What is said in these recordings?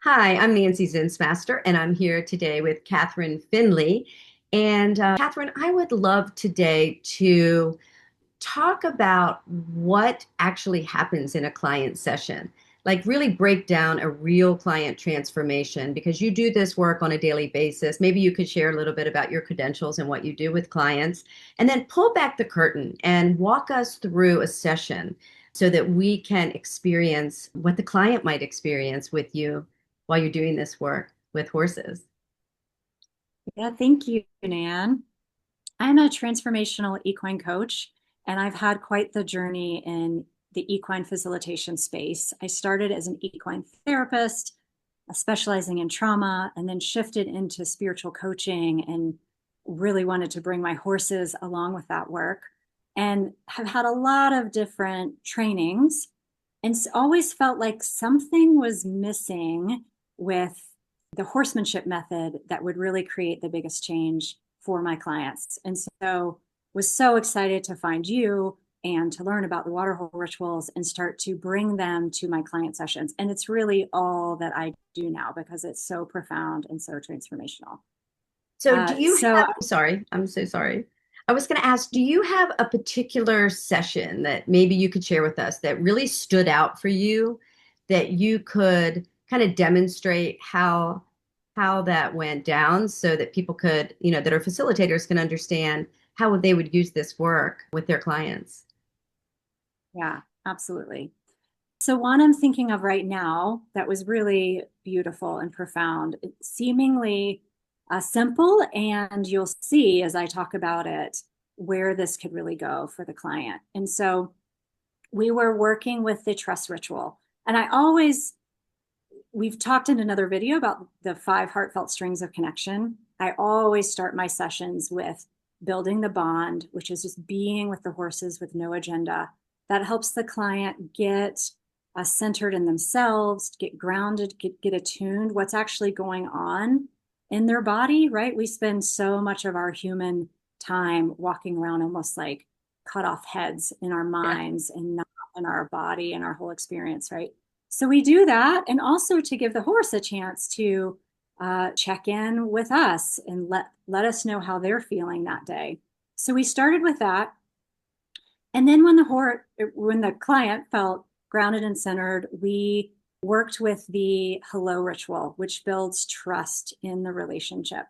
Hi, I'm Nancy Zintsmaster, and I'm here today with Katherine Finley. And Katherine, I would love today to talk about what actually happens in a client session, like really break down a real client transformation because you do this work on a daily basis. Maybe you could share a little bit about your credentials and what you do with clients, and then pull back the curtain and walk us through a session so that we can experience what the client might experience with you while you're doing this work with horses. Yeah, thank you, Nan. I'm a transformational equine coach, and I've had quite the journey in the equine facilitation space. I started as an equine therapist, specializing in trauma, and then shifted into spiritual coaching and really wanted to bring my horses along with that work. And have had a lot of different trainings and always felt like something was missing with the horsemanship method that would really create the biggest change for my clients. And so was so excited to find you and to learn about the Waterhole Rituals and start to bring them to my client sessions. And it's really all that I do now because it's so profound and so transformational. So do you So have, sorry, I'm so sorry. I was going to ask, do you have a particular session that maybe you could share with us that really stood out for you that you could kind of demonstrate how that went down so that people could, that our facilitators can understand how they would use this work with their clients? yeah, absolutely. So one I'm thinking of right now that was really beautiful and profound, seemingly simple, and you'll see as I talk about it where this could really go for the client. And so we were working with the trust ritual. And we've talked in another video about the 5 heartfelt strings of connection. I always start my sessions with building the bond, which is just being with the horses with no agenda. That helps the client get centered in themselves, get grounded, get attuned, what's actually going on in their body, right? We spend so much of our human time walking around almost like cut off heads in our Yeah. minds and not in our body and our whole experience, right? So we do that, and also to give the horse a chance to check in with us and let us know how they're feeling that day. So we started with that, and then when the client felt grounded and centered, we worked with the hello ritual, which builds trust in the relationship.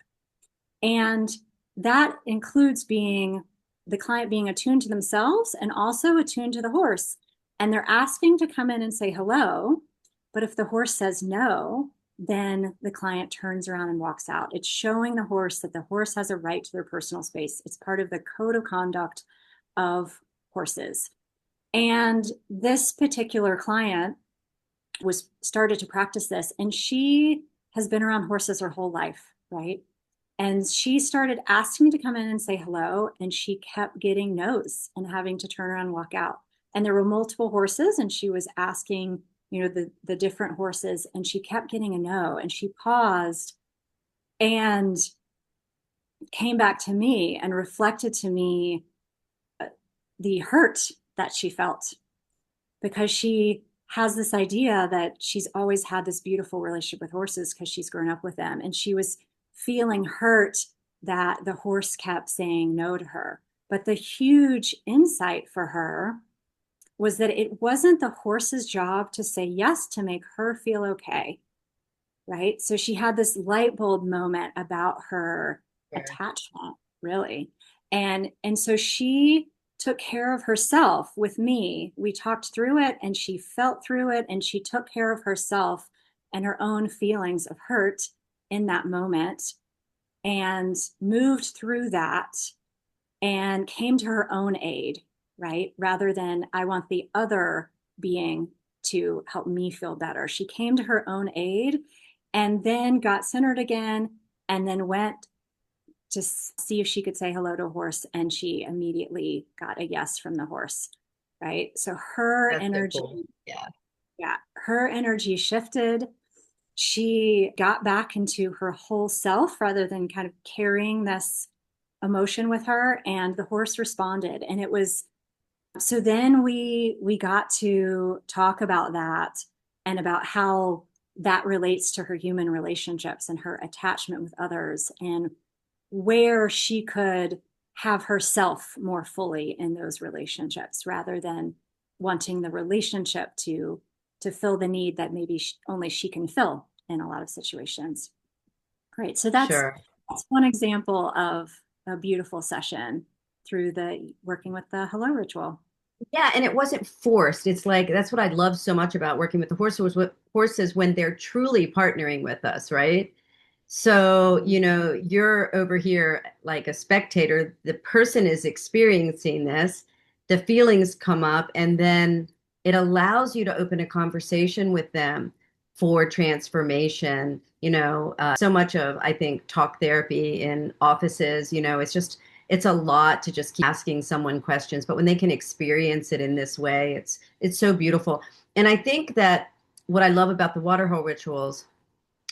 And that includes being the client being attuned to themselves and also attuned to the horse. And they're asking to come in and say hello. But if the horse says no, then the client turns around and walks out. It's showing the horse that the horse has a right to their personal space. It's part of the code of conduct of horses. And this particular client was started to practice this, and she has been around horses her whole life, right? And she started asking me to come in and say hello, and she kept getting no's and having to turn around and walk out. And there were multiple horses, and she was asking, the different horses, and she kept getting a no. And she paused and came back to me and reflected to me the hurt that she felt because she has this idea that she's always had this beautiful relationship with horses because she's grown up with them. And she was feeling hurt that the horse kept saying no to her. But the huge insight for her was that it wasn't the horse's job to say yes to make her feel okay. Right. So she had this light bulb moment about her Sure. attachment, really. And so she took care of herself with me. We talked through it and she felt through it and she took care of herself and her own feelings of hurt in that moment and moved through that and came to her own aid, right? Rather than I want the other being to help me feel better. She came to her own aid and then got centered again and then went to see if she could say hello to a horse. And she immediately got a yes from the horse, right? So her That's so energy, cool. Yeah. yeah, her energy shifted. She got back into her whole self rather than kind of carrying this emotion with her, and the horse responded. And it was so then we got to talk about that and about how that relates to her human relationships and her attachment with others, and where she could have herself more fully in those relationships rather than wanting the relationship to fill the need that maybe only she can fill in a lot of situations. Great. So Sure. that's one example of a beautiful session through the working with the hello ritual. Yeah, and it wasn't forced. It's like that's what I love so much about working with the horses with horses when they're truly partnering with us, right? So, you're over here like a spectator. The person is experiencing this, the feelings come up, and then it allows you to open a conversation with them for transformation. So much of, I think, talk therapy in offices, it's a lot to just keep asking someone questions, but when they can experience it in this way, it's so beautiful. And I think that what I love about the Waterhole Rituals,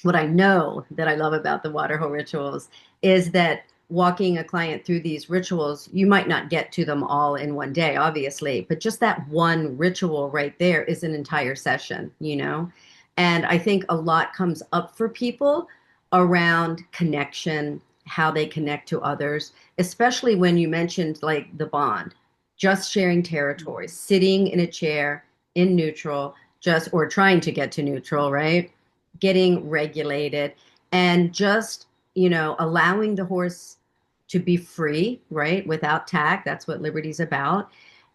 what I know that I love about the Waterhole Rituals is that walking a client through these rituals, you might not get to them all in one day, obviously, but just that one ritual right there is an entire session. And I think a lot comes up for people around connection, how they connect to others, especially when you mentioned like the bond, just sharing territory, sitting in a chair in neutral, just or trying to get to neutral, right? Getting regulated and just, allowing the horse to be free, right? Without tack. That's what liberty's about.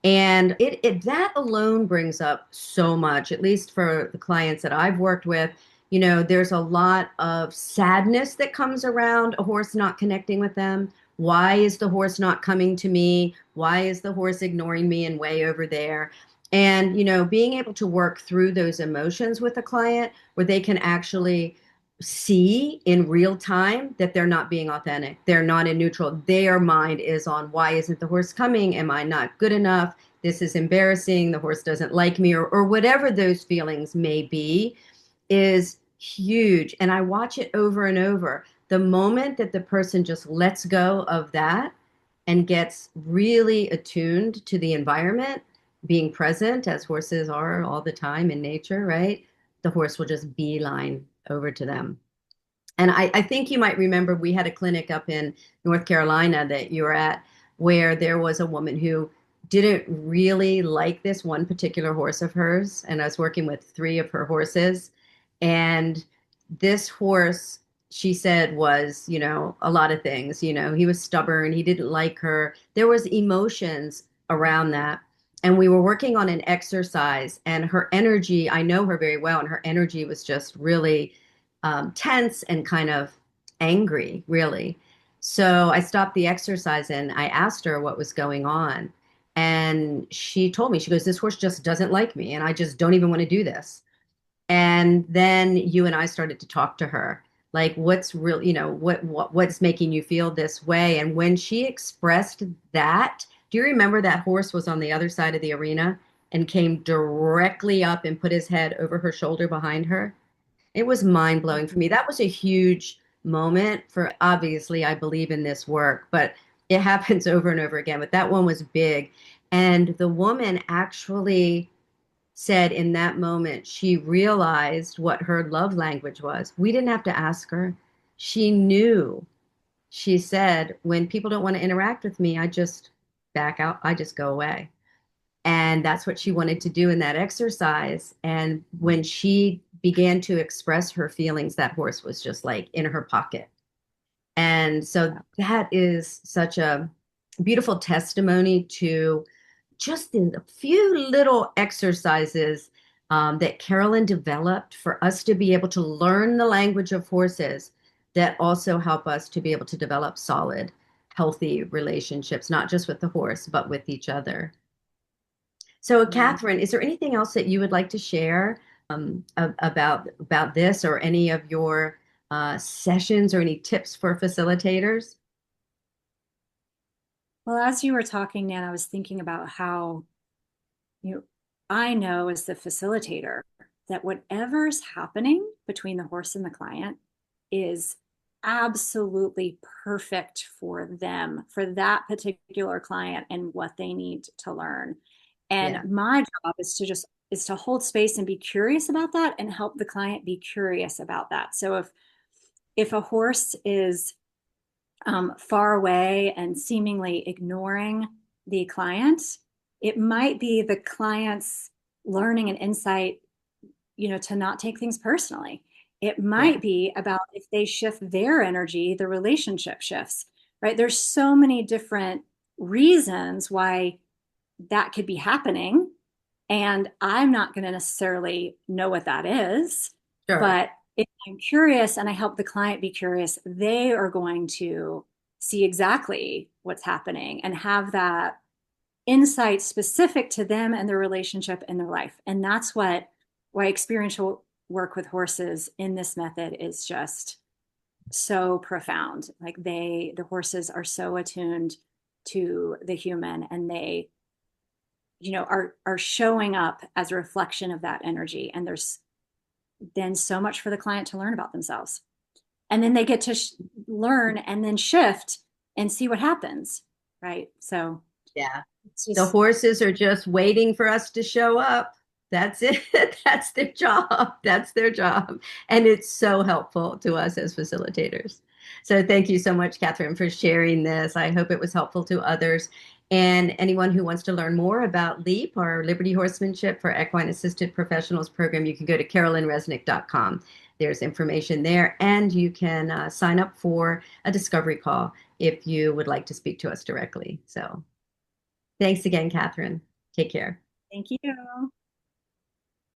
And it that alone brings up so much, at least for the clients that I've worked with. There's a lot of sadness that comes around a horse not connecting with them. Why is the horse not coming to me? Why is the horse ignoring me and way over there? And, being able to work through those emotions with a client where they can actually see in real time that they're not being authentic. They're not in neutral. Their mind is on, why isn't the horse coming? Am I not good enough? This is embarrassing. The horse doesn't like me, or whatever those feelings may be, is huge. And I watch it over and over. The moment that the person just lets go of that and gets really attuned to the environment, being present as horses are all the time in nature, right? The horse will just beeline over to them. And I think you might remember we had a clinic up in North Carolina that you were at where there was a woman who didn't really like this one particular horse of hers. And I was working with three of her horses. And this horse, she said, was, a lot of things. He was stubborn. He didn't like her. There was emotions around that. And we were working on an exercise, and her energy, I know her very well, and her energy was just really tense and kind of angry, really. So I stopped the exercise and I asked her what was going on. And she told me, she goes, this horse just doesn't like me. And I just don't even want to do this. And then you and I started to talk to her, like, what's real, what's making you feel this way? And when she expressed that, do you remember that horse was on the other side of the arena and came directly up and put his head over her shoulder behind her? It was mind blowing for me. That was a huge moment for, obviously, I believe in this work, but it happens over and over again. But that one was big. And the woman actually said in that moment, she realized what her love language was. We didn't have to ask her. She knew. She said, when people don't want to interact with me, I just back out, I just go away. And that's what she wanted to do in that exercise. And when she began to express her feelings, that horse was just like in her pocket. And so that is such a beautiful testimony to just in a few little exercises that Carolyn developed for us to be able to learn the language of horses that also help us to be able to develop solid, healthy relationships, not just with the horse, but with each other. So, Yeah. Katherine, is there anything else that you would like to share about this, or any of your sessions, or any tips for facilitators? Well, as you were talking, Nan, I was thinking about how you know, I know as the facilitator that whatever's happening between the horse and the client is absolutely perfect for them, for that particular client and what they need to learn. And Yeah. my job is to just is to hold space and be curious about that and help the client be curious about that. So if a horse is far away and seemingly ignoring the client, it might be the client's learning and insight, to not take things personally. It Yeah, might be about if they shift their energy, the relationship shifts, right? There's so many different reasons why that could be happening. And I'm not going to necessarily know what that is. sure. But if I'm curious and I help the client be curious, they are going to see exactly what's happening and have that insight specific to them and their relationship and their life. And that's why experiential work with horses in this method is just so profound. Like the horses are so attuned to the human, and they, are showing up as a reflection of that energy. And there's then so much for the client to learn about themselves. And then they get to learn and then shift and see what happens. Right. So Yeah. it's The just, horses are just waiting for us to show up. That's it. That's their job. That's their job. And it's so helpful to us as facilitators. So thank you so much, Katherine, for sharing this. I hope it was helpful to others. And anyone who wants to learn more about L.E.A.P, or Liberty Horsemanship for Equine Assisted Professionals program, you can go to carolynresnick.com. There's information there, and you can sign up for a discovery call if you would like to speak to us directly. So thanks again, Katherine. Take care. thank you.